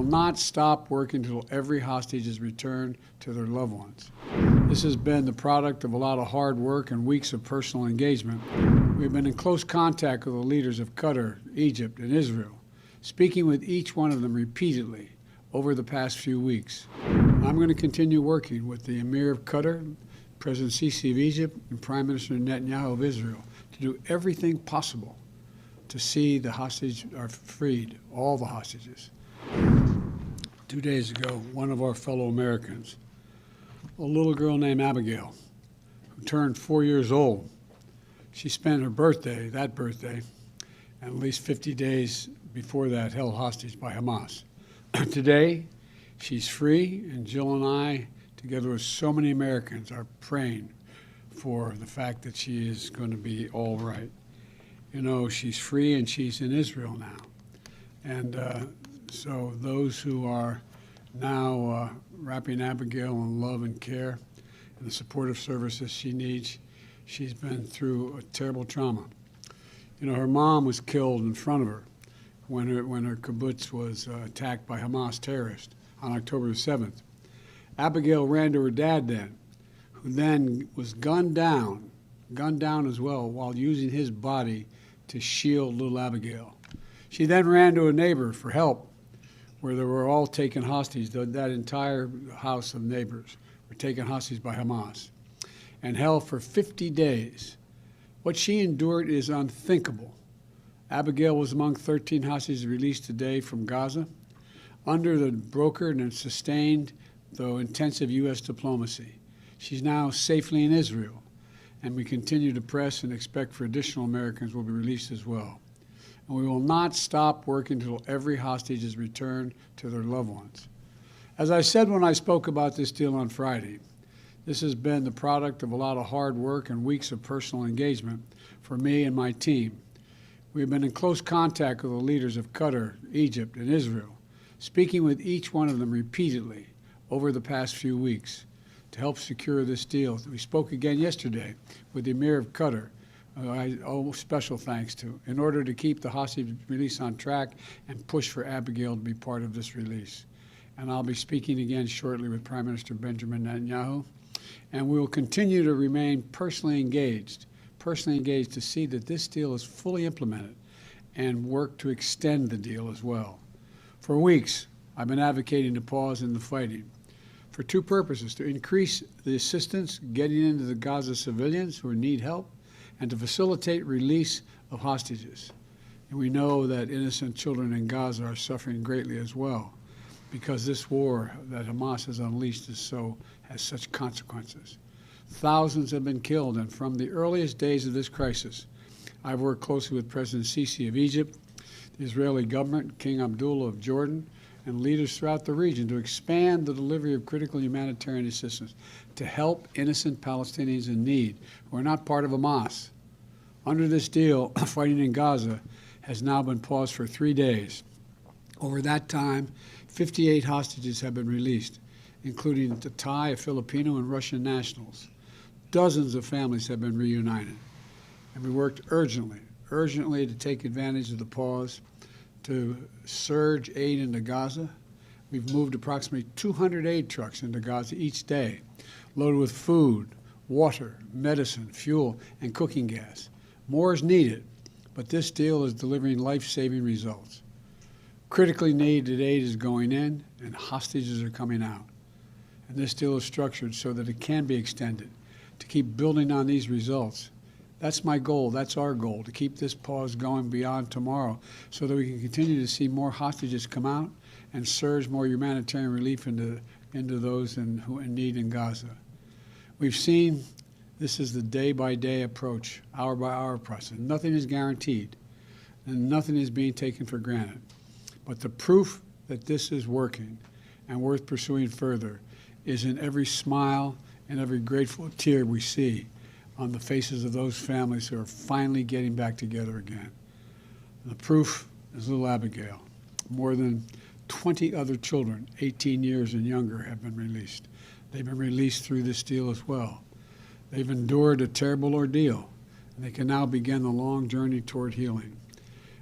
not stop working until every hostage is returned to their loved ones. This has been the product of a lot of hard work and weeks of personal engagement. We've been in close contact with the leaders of Qatar, Egypt, and Israel, speaking with each one of them repeatedly over the past few weeks. I'm going to continue working with the Emir of Qatar, President Sisi of Egypt, and Prime Minister Netanyahu of Israel to do everything possible to see the hostages are freed, all the hostages. 2 days ago, one of our fellow Americans, a little girl named Abigail, who turned 4 years old, she spent her birthday, and at least 50 days before that, held hostage by Hamas. Today, she's free, and Jill and I, together with so many Americans, are praying for the fact that she is going to be all right. You know, she's free and she's in Israel now. And so those who are now wrapping Abigail in love and care and the supportive services she needs, she's been through a terrible trauma. You know, her mom was killed in front of her when her kibbutz was attacked by Hamas terrorists on October 7th. Abigail ran to her dad then, who then was gunned down as well, while using his body to shield little Abigail. She then ran to a neighbor for help, where they were all taken hostage. That entire house of neighbors were taken hostage by Hamas and held for 50 days. What she endured is unthinkable. Abigail was among 13 hostages released today from Gaza under the brokered and sustained, though intensive, U.S. diplomacy. She's now safely in Israel, and we continue to press and expect for additional Americans will be released as well. And we will not stop working until every hostage is returned to their loved ones. As I said when I spoke about this deal on Friday, this has been the product of a lot of hard work and weeks of personal engagement for me and my team. We have been in close contact with the leaders of Qatar, Egypt, and Israel, speaking with each one of them repeatedly over the past few weeks to help secure this deal. We spoke again yesterday with the Emir of Qatar, who I owe special thanks to, in order to keep the hostage release on track and push for Abigail to be part of this release. And I'll be speaking again shortly with Prime Minister Benjamin Netanyahu, and we will continue to remain personally engaged to see that this deal is fully implemented and work to extend the deal as well. For weeks, I've been advocating a pause in the fighting for two purposes: to increase the assistance getting into the Gaza civilians who need help, and to facilitate release of hostages. And we know that innocent children in Gaza are suffering greatly as well, because this war that Hamas has unleashed has such consequences. Thousands have been killed, and from the earliest days of this crisis, I've worked closely with President Sisi of Egypt, the Israeli government, King Abdullah of Jordan, and leaders throughout the region to expand the delivery of critical humanitarian assistance to help innocent Palestinians in need who are not part of Hamas. Under this deal, fighting in Gaza has now been paused for 3 days. Over that time, 58 hostages have been released, including the Thai, Filipino, and Russian nationals. Dozens of families have been reunited. And we worked urgently to take advantage of the pause to surge aid into Gaza. We've moved approximately 200 aid trucks into Gaza each day, loaded with food, water, medicine, fuel, and cooking gas. More is needed, but this deal is delivering life-saving results. Critically needed aid is going in, and hostages are coming out. And this deal is structured so that it can be extended, to keep building on these results. That's my goal, that's our goal, to keep this pause going beyond tomorrow so that we can continue to see more hostages come out and surge more humanitarian relief into those in need in Gaza. We've seen this is the day-by-day approach, hour-by-hour process. Nothing is guaranteed, and nothing is being taken for granted. But the proof that this is working and worth pursuing further is in every smile and every grateful tear we see on the faces of those families who are finally getting back together again. The proof is little Abigail. More than 20 other children, 18 years and younger, have been released. They've been released through this deal as well. They've endured a terrible ordeal, and they can now begin the long journey toward healing.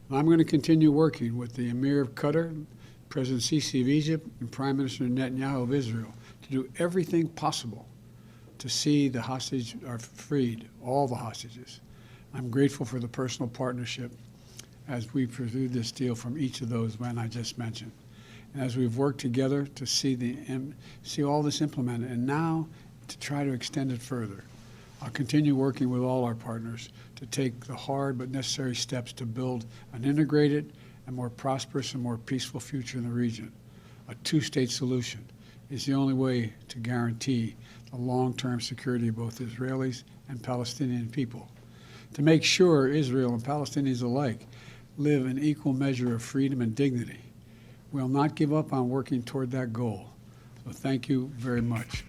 And I'm going to continue working with the Emir of Qatar, President Sisi of Egypt and Prime Minister Netanyahu of Israel to do everything possible to see the hostages are freed, all the hostages. I'm grateful for the personal partnership as we pursue this deal from each of those men I just mentioned. And as we've worked together to see all this implemented, and now to try to extend it further. I'll continue working with all our partners to take the hard but necessary steps to build an integrated and more prosperous and more peaceful future in the region. A two-state solution is the only way to guarantee the long-term security of both Israelis and Palestinian people. To make sure Israel and Palestinians alike live in equal measure of freedom and dignity. We'll not give up on working toward that goal. So thank you very much.